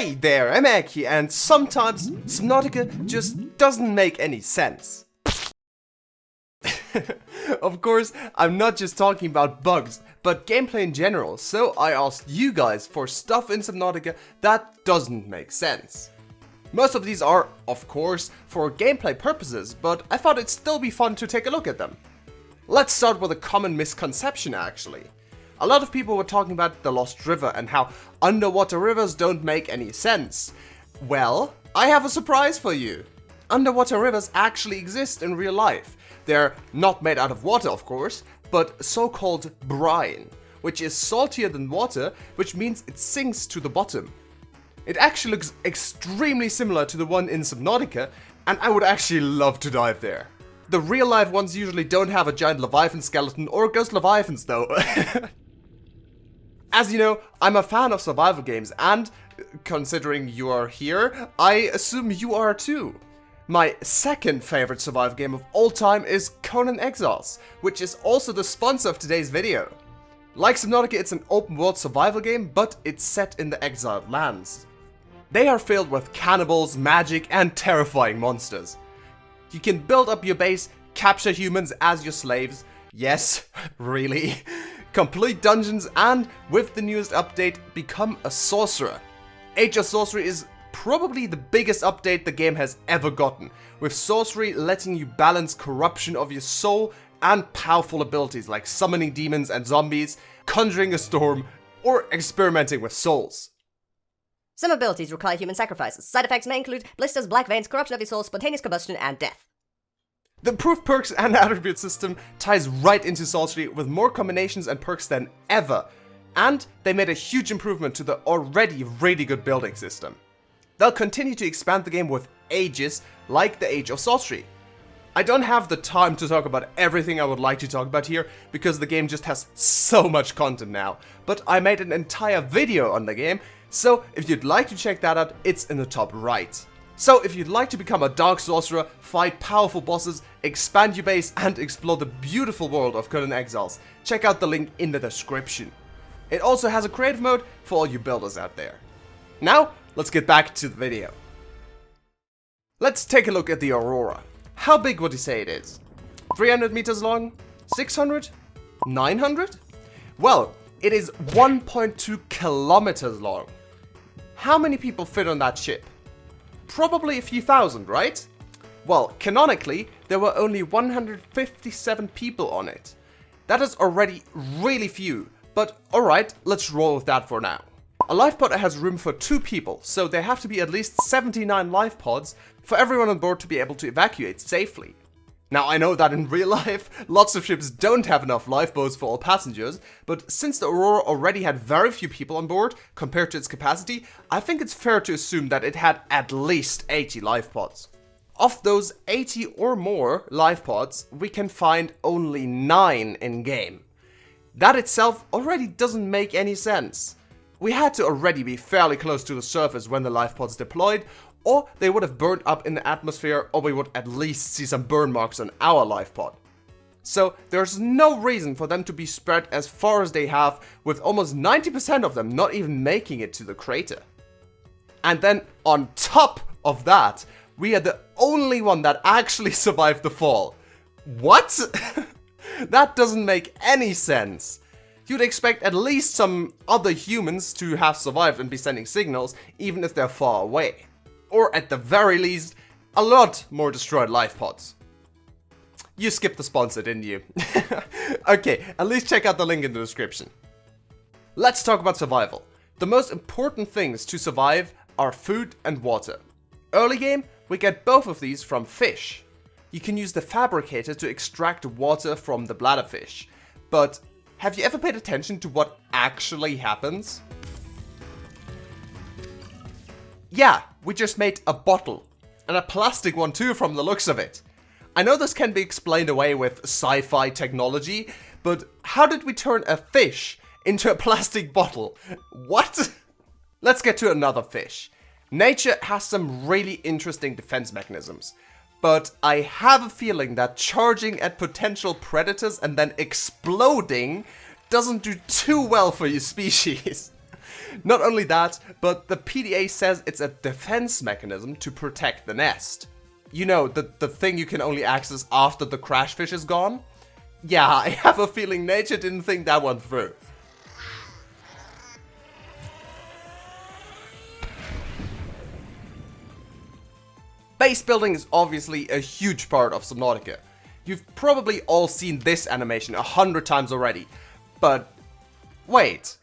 Hey there, I'm Aci, and sometimes Subnautica just doesn't make any sense. Of course, I'm not just talking about bugs, but gameplay in general, so I asked you guys for stuff in Subnautica that doesn't make sense. Most of these are, of course, for gameplay purposes, but I thought it'd still be fun to take a look at them. Let's start with a common misconception actually. A lot of people were talking about the Lost River and how underwater rivers don't make any sense. Well, I have a surprise for you. Underwater rivers actually exist in real life. They're not made out of water, of course, but so-called brine, which is saltier than water, which means it sinks to the bottom. It actually looks extremely similar to the one in Subnautica, and I would actually love to dive there. The real life ones usually don't have a giant leviathan skeleton or ghost leviathans though. As you know, I'm a fan of survival games, and considering you are here, I assume you are too. My second favorite survival game of all time is Conan Exile, which is also the sponsor of today's video. Like Subnautica, it's an open world survival game, but it's set in the exiled lands. They are filled with cannibals, magic, and terrifying monsters. You can build up your base, capture humans as your slaves. Yes, really. Complete dungeons, and with the newest update, become a sorcerer. Age of Sorcery is probably the biggest update the game has ever gotten, with sorcery letting you balance corruption of your soul and powerful abilities like summoning demons and zombies, conjuring a storm, or experimenting with souls. Some abilities require human sacrifices. Side effects may include blisters, black veins, corruption of your soul, spontaneous combustion, and death. The improved perks and attribute system ties right into sorcery with more combinations and perks than ever, and they made a huge improvement to the already really good building system. They'll continue to expand the game with ages like the Age of Sorcery. I don't have the time to talk about everything I would like to talk about here because the game just has so much content now, but I made an entire video on the game, so if you'd like to check that out, it's in the top right. So if you'd like to become a dark sorcerer, fight powerful bosses, expand your base, and explore the beautiful world of Conan Exiles, check out the link in the description. It also has a creative mode for all you builders out there. Now, let's get back to the video. Let's take a look at the Aurora. How big would you say it is? 300 meters long? 600? 900? Well, it is 1.2 kilometers long. How many people fit on that ship? Probably a few thousand, right? Well, canonically, there were only 157 people on it. That is already really few, but alright, let's roll with that for now. A lifepod has room for 2 people, so there have to be at least 79 lifepods for everyone on board to be able to evacuate safely. Now I know that in real life, lots of ships don't have enough lifeboats for all passengers, but since the Aurora already had very few people on board compared to its capacity, I think it's fair to assume that it had at least 80 lifepods. Of those 80 or more lifepods, we can find only 9 in-game. That itself already doesn't make any sense. We had to already be fairly close to the surface when the lifepods deployed, or they would have burned up in the atmosphere, or we would at least see some burn marks on our lifepod. So there's no reason for them to be spread as far as they have, with almost 90% of them not even making it to the crater. And then on top of that, we are the only one that actually survived the fall. What? That doesn't make any sense. You'd expect at least some other humans to have survived and be sending signals, even if they're far away. Or at the very least, a lot more destroyed lifepods. You skipped the sponsor, didn't you? Okay, at least check out the link in the description. Let's talk about survival. The most important things to survive are food and water. Early game, we get both of these from fish. You can use the fabricator to extract water from the bladderfish. But have you ever paid attention to what actually happens? Yeah, we just made a bottle, and a plastic one too from the looks of it. I know this can be explained away with sci-fi technology, but how did we turn a fish into a plastic bottle? What? Let's get to another fish. Nature has some really interesting defense mechanisms, but I have a feeling that charging at potential predators and then exploding doesn't do too well for your species. Not only that, but the PDA says it's a defense mechanism to protect the nest. You know, the thing you can only access after the crash fish is gone? Yeah, I have a feeling nature didn't think that one through. Base building is obviously a huge part of Subnautica. You've probably all seen this animation 100 times already. But wait,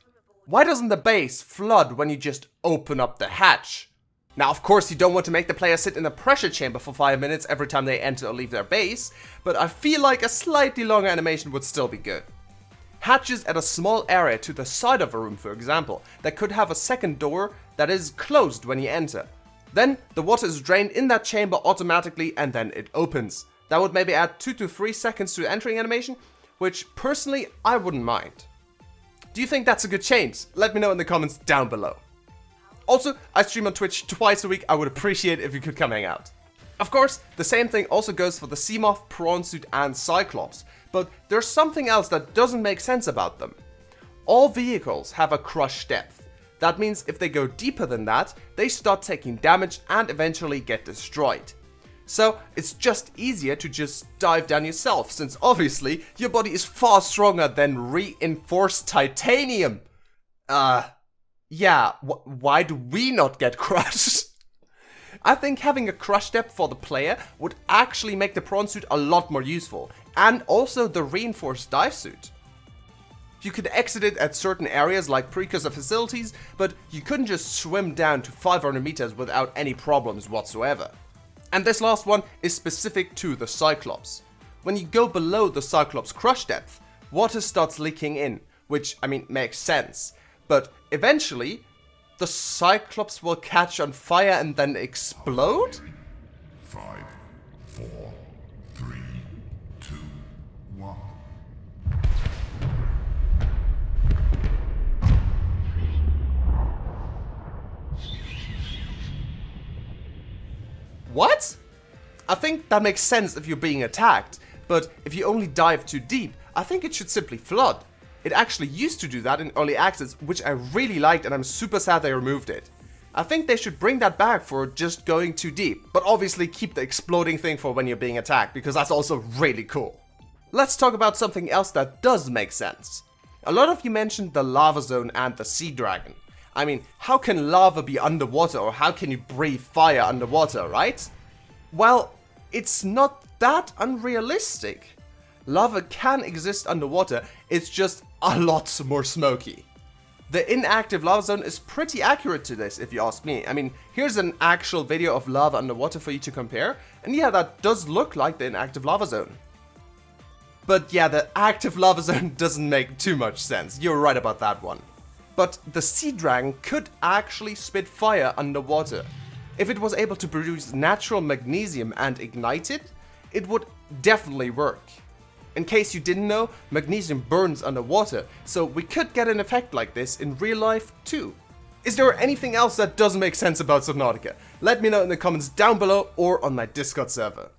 why doesn't the base flood when you just open up the hatch? Now, of course, you don't want to make the player sit in a pressure chamber for 5 minutes every time they enter or leave their base, but I feel like a slightly longer animation would still be good. Hatches at a small area to the side of a room, for example, that could have a second door that is closed when you enter. Then the water is drained in that chamber automatically and then it opens. That would maybe add 2 to 3 seconds to the entering animation, which personally I wouldn't mind. Do you think that's a good change? Let me know in the comments down below. Also, I stream on Twitch twice a week. I would appreciate if you could come hang out. Of course, the same thing also goes for the Seamoth, Prawn Suit and Cyclops, but there's something else that doesn't make sense about them. All vehicles have a crush depth. That means if they go deeper than that, they start taking damage and eventually get destroyed. So it's just easier to just dive down yourself, since obviously your body is far stronger than reinforced titanium. Yeah, why do we not get crushed? I think having a crush depth for the player would actually make the prawn suit a lot more useful, and also the reinforced dive suit. You could exit it at certain areas like precursor facilities, but you couldn't just swim down to 500 meters without any problems whatsoever. And this last one is specific to the Cyclops. When you go below the Cyclops crush depth, water starts leaking in, which, I mean, makes sense. But eventually, the Cyclops will catch on fire and then explode? 5, 4, 3, 2, 1. What? I think that makes sense if you're being attacked, but if you only dive too deep, I think it should simply flood. It actually used to do that in early access, which I really liked, and I'm super sad they removed it. I think they should bring that back for just going too deep, but obviously keep the exploding thing for when you're being attacked, because that's also really cool. Let's talk about something else that does make sense. A lot of you mentioned the lava zone and the sea dragon. I mean, how can lava be underwater, or how can you breathe fire underwater, right? Well, it's not that unrealistic. Lava can exist underwater, it's just a lot more smoky. The inactive lava zone is pretty accurate to this, if you ask me. I mean, here's an actual video of lava underwater for you to compare, and yeah, that does look like the inactive lava zone. But yeah, the active lava zone doesn't make too much sense, you're right about that one. But the sea dragon could actually spit fire underwater. If it was able to produce natural magnesium and ignite it, it would definitely work. In case you didn't know, magnesium burns underwater, so we could get an effect like this in real life too. Is there anything else that doesn't make sense about Subnautica? Let me know in the comments down below or on my Discord server.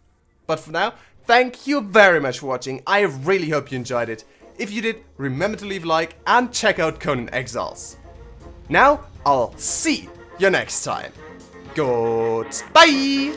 But for now, thank you very much for watching, I really hope you enjoyed it. If you did, remember to leave a like and check out Conan Exiles. Now, I'll see you next time. Goodbye!